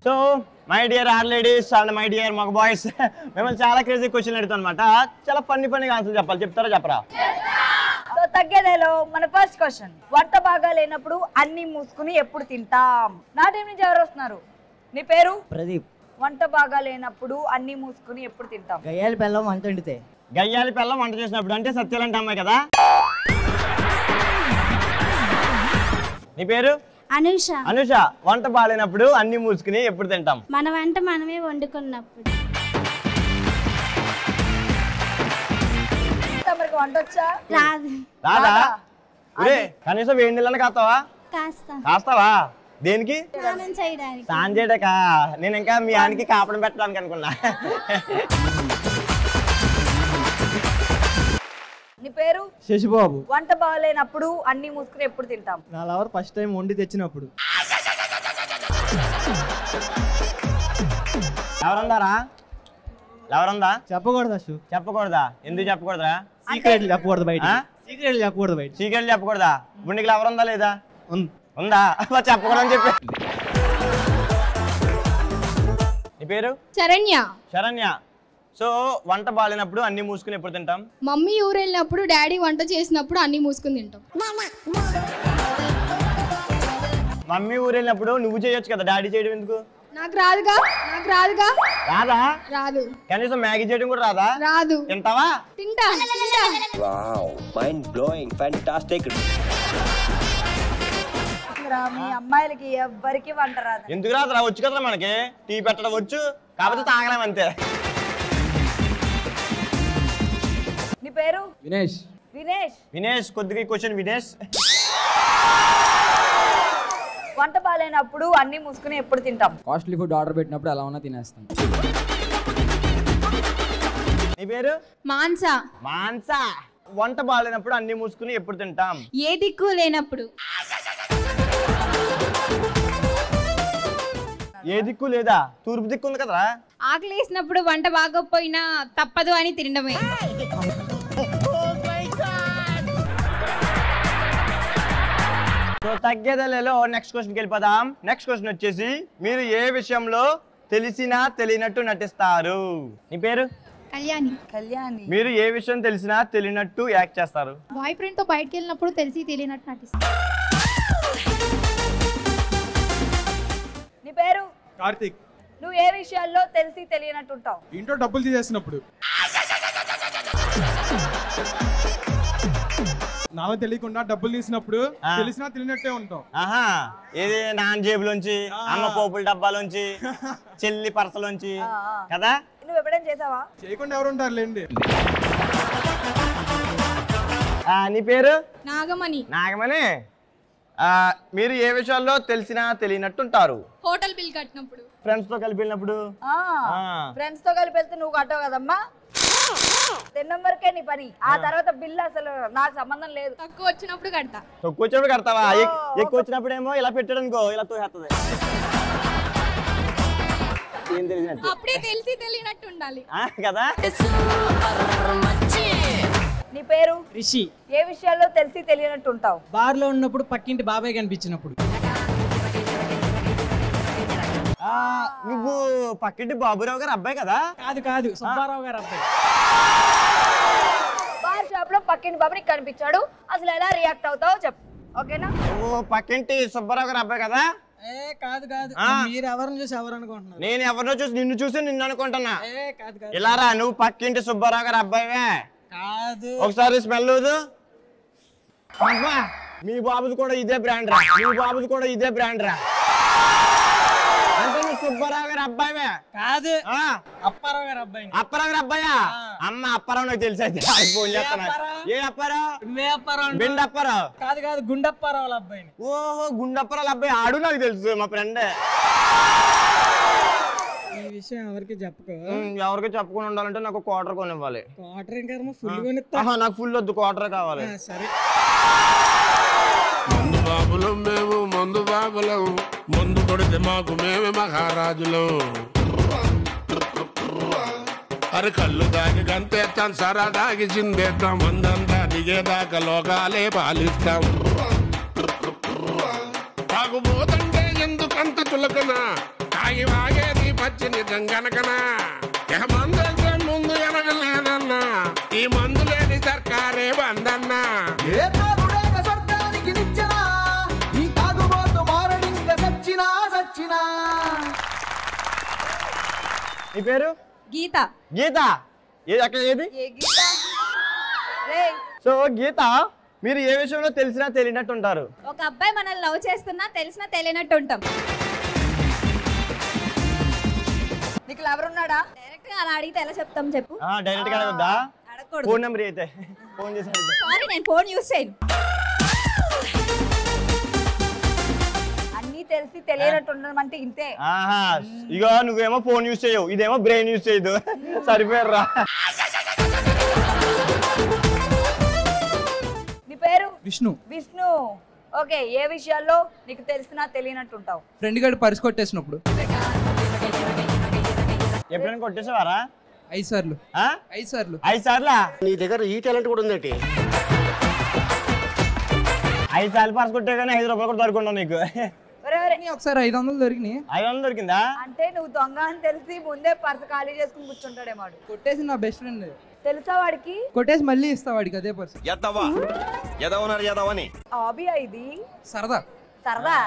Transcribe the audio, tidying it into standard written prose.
So my dear are ladies and my dear మగ boys, మిమ్మల్ని చాలా క్రేజీ క్వశ్చన్ అడుగుతాం అనమాట. చాలా ఫన్నీగా ఆన్సర్ చెప్పాలి. చెప్తారా చెప్పరా? సో తగ్గేదేలో మన ఫస్ట్ క్వశ్చన్, వంట బాగా లేనప్పుడు అన్ని మూసుకుని ఎప్పుడు తింటాం? నా టీం నుంచి ఎవరు వస్తున్నారు? నీ పేరు? ప్రదీప్. వంట బాగా లేనప్పుడు అన్ని మూసుకుని ఎప్పుడు తింటాం? గయ్యాలి బెల్లం వంట వండితే. గయ్యాలి పిల్లం వంట చేసినప్పుడు అంటే సత్యాలంటే అమ్మాయి కదా. నీ పేరు? అనుష. అనుష, వంట బాగాలేనప్పుడు అన్ని మూసుకుని ఎప్పుడు తింటాం? మన వంట మనమే వండుకున్నప్పుడు. తమరికి వంట వచ్చా? రాదు. రాదా? ఒరే కనీసం వేడి నీళ్ళని కాస్తావా? కాస్తావా? దేనికి? స్నానం చేయడానికి. స్నానం చేయడాక? నేను ఇంకా మీ ఆయనకి కాపడం పెట్టడానికి అనుకున్నా. నీ పేరు? శశిబాబు. వంట బాగాలేనప్పుడు అన్ని మూసుకుని ఎప్పుడు తింటాం? నా లవర్ ఫస్ట్ టైం వండి తెచ్చినప్పుడు. ఎవరందారా? ఎవరందా? చెప్పకూడదు అశు. చెప్పకూడదా? ఎందుకు చెప్పకూడదా? సీక్రెట్లు చెప్పకూడదు బయట. సీక్రెట్లు చెప్పకూడదు బయట. సీక్రెట్లు చెప్పకూడదా? ఇప్పుడు నీకు ఎవరుందా లేదా? ఉందా? చెప్పకూడదని చెప్పి. నీ పేరు? శరణ్య. శరణ్య. సో వంట బాగాలేనప్పుడు అన్ని మూసుకుని ఎప్పుడు తింటాం? మమ్మీ ఊరు వెళ్ళినప్పుడు, డాడీ వంట చేసినప్పుడు అన్ని మూసుకుని తింటాం. మమ్మీ ఊరు వెళ్ళినప్పుడు నువ్వు చేయొచ్చు కదా, డాడీ చేయడం ఎందుకు? నాకు రాదుగా. రాదా? రాదు. కనీసం మ్యాగీ చేయడం కూడా రాదా? రాదు. తింటావా? తింటా. Wow, mind blowing, fantastic. మీ అమ్మాయిలకి ఎవ్వరికి వంట రాదు. ఎందుకు రాదు? వచ్చు కదా మనకి, టీ పెట్టడం వచ్చు, కాకపోతే తాగలేం అంతే. నీ పేరు? వినేష్. వినేష్, కొద్దిగా క్వశ్చన్ వినేష్. వంట బాగాలేనప్పుడు అన్ని మూసుకుని ఎప్పుడు తింటాం? కాస్ట్లీ ఫుడ్ ఆర్డర్ పెట్టినప్పుడు ఎలా ఉన్నా తినేస్తాం. నీ పేరు? మాన్సా. మాన్సా, వంట బాగాలేనప్పుడు అన్ని మూసుకుని ఎప్పుడు తింటాం? ఏ దిక్కు లేనప్పుడు. ఏ దిక్కు లేదా? తూర్పు దిక్కు ఉంది కదరా. ఆకలి వేసినప్పుడు వంట బాగోపోయినా తప్పదు అని తినడమే. సో తగ్గేదలేలో నెక్స్ట్ క్వశ్చన్కి వెళ్ళిపోదాం. నెక్స్ట్ క్వశ్చన్ వచ్చేసి, మీరు ఏ విషయంలో తెలిసినా తెలియనట్టు నటిస్తారు? నీ పేరు? కళ్యాణి. మీరు ఏ విషయం తెలిసినా తెలియనట్టు యాక్ట్ చేస్తారు? బాయ్ ఫ్రెండ్ తో బయటకు వెళ్ళినప్పుడు తెలిసి తెలియనట్టు నటిస్తాను. నీ పేరు? కార్తిక్. నువ్వు ఏ విషయాల్లో తెలిసి తెలియనట్టు ఉంటావు? ఇంట్లో డబ్బులు తీసేసినప్పుడు. నాలో తెలియకుండా డబ్బులు తీసినప్పుడు తెలిసినా తెలియనట్టే ఉంటాం. ఆహా, ఏది? నాన్న జేబులోంచి, అమ్మ పోపుల డబ్బాలోంచి, చెల్లి పర్సలోంచి కదా. నువ్వు ఎప్పుడైనా చేసావా? చేయకుండా ఎవరు ఉంటారు లేండి. నీ పేరు? నాగమణి. నాగమణి, మీరు ఏ విషయాల్లో తెలిసినా తెలియనట్టు ఉంటారు? హోటల్ బిల్ కట్టినప్పుడు. ఫ్రెండ్స్ తో కలిపి వెళ్ళినప్పుడు. ఫ్రెండ్స్ తో కలిపి వెళ్తే నువ్వు కట్టవు కదమ్మా, తిన్నం వరకే నీ పని. ఆ తర్వాత బిల్లు అసలు నాకు సంబంధం లేదు. తక్కువ వచ్చినప్పుడు కడతా. తక్కువ వచ్చినప్పుడు కడతావా? ఎక్కువ వచ్చినప్పుడు ఏమో ఇలా పెట్టాడు అనుకో, ఇలా తోసేస్తుంది. ఏం తెలిసినట్టు? అప్పుడే తెలిసి తెలియనట్టు ఉండాలి కదా. నీ పేరు? రిషి. ఏ విషయాల్లో తెలిసి తెలియనట్టు ఉంటావు? బార్ లో ఉన్నప్పుడు పక్కింటి బాబాయ్ కనిపించినప్పుడు. నువ్వు పక్కింటి బాబురావు గారు అబ్బాయి కదా? కాదు, సుబ్బారావు గారు అబ్బాయి. బార్ షాప్ లో పక్కింటి బాబు నీకు కనిపించాడు, అసలు ఎలా రియాక్ట్ అవుతావో చెప్పు, ఓకేనా? నువ్వు పక్కింటి సుబ్బారావు గారు అబ్బాయి కదా? కాదు. మీరు ఎవరిని చూసి ఎవరు అనుకుంటున్నారు? నేను ఎవరినో చూసి నిన్ను చూసి నిన్ను అనుకుంటున్నా. కాదు. ఇలా రా, నువ్వు పక్కింటి సుబ్బారావు గారు అబ్బాయివే. కాదు. ఒకసారి స్మెల్ వద్దు. మీ బాబుది కూడా ఇదే బ్రాండ్ రా. అంటే నువ్వు సుబ్బారావు గారు అబ్బాయివే. కాదు, అప్పారావు గారు అబ్బాయి. అప్పారావు గారు అబ్బాయా? అమ్మ, అప్పారావు నాకు తెలిసి అయితే ఫోన్ చేస్తాను. ఏ అప్పారావు? బెండ్ అప్పారావు? కాదు, గుండప్పారావు వాళ్ళ అబ్బాయి. ఓహో, గుండప్పారావు అబ్బాయి. ఆడు నాకు తెలుసు, మా ఫ్రెండ్. ఈ విషయం ఎవరికి చెప్పుకో. ఎవరికి చెప్పుకొని ఉండాలంటే నాకు క్వార్టర్ కొనివ్వాలి. క్వార్టర్ ఇంకా ఫుల్ కొనిస్తా. నాకు ఫుల్ వద్దు, క్వార్టర్ కావాలి. సరే. మందు బాబులం మేము, మందు బాబులం, మందు కొడితే మాకు మేమే మహారాజులం. అరే కళ్ళు దాగి గంతేస్తాం, సరా దాగి చిందేస్తాం, మందంతా దిగేదాకా లోకాలే పాలిస్తాం. తాగుబోతంటే ఎందుకంత చులకన, తాగి వాగేది పచ్చి నిజం గనకనా ఇక మందు ముందు ఎనగలేదన్నా ఈ మందు లేని సర్కారే బందన్నా నీ పేరు గీత. గీత. అక్కడ ఏది? ఏ గీత? రేయ్, సో గీత, మీరు ఏ విషయంలో తెలిసినా తెలియనట్టు ఉంటారు. ఒక అబ్బాయి మనల్ని లవ్ చేస్తున్నా తెలిసినా తెలియనట్టు ఉంటాం. నీకు లవర్ ఉన్నాడా? డైరెక్ట్ గా అలా అడిగితే ఎలా చెప్తాం చెప్పు? డైరెక్ట్ గా అడగొద్దా? అడగకూడదు. ఫోన్ నెంబర్ అయితే ఫోన్ చేసి అడుగుతా. సారీ, నేను ఫోన్ యూస్ చేయను. అన్నీ తెలిసి తెలియనట్టు ఉండమంటే ఇంతే. ఇగో నువ్వేమో ఫోన్ యూస్ చేయవు, ఇదేమో బ్రెయిన్ యూస్ చేయదు. సరిపోయారా? నీ పేరు? విష్ణు. విష్ణు. ఓకే, ఏ విషయాల్లో నీకు తెలిసినా తెలియనట్టు ఉంటావు? ఫ్రెండ్ గడి పర్స్ కొట్టేసినప్పుడు. ఎప్పుడైనా కొట్టేసావారా? 5 సార్లు. 5 సార్లు. 5 సార్లా? నీ దగ్గర ఈ టాలెంట్ కూడా ఉందేంటి? 5 సార్లు పర్స్ కొట్టే కానీ 5 రూపాయలు కూడా దొరుకుంటావు నీకు. ఒకసారి 500 దొరికినాయి. 500 దొరికిందా? అంటే నువ్వు దొంగ అని తెలిసి ముందే పర్సు ఖాళీ చేసుకుని కూర్చుంటాడేమో. కొట్టేసి నా బెస్ట్ ఫ్రెండ్. తెలుసా వాడికి? కొట్టేసి మళ్ళీ ఇస్తా వాడికి అదే పర్స్. ఎదవని హాబీ ఇది. సరదా. సరదా.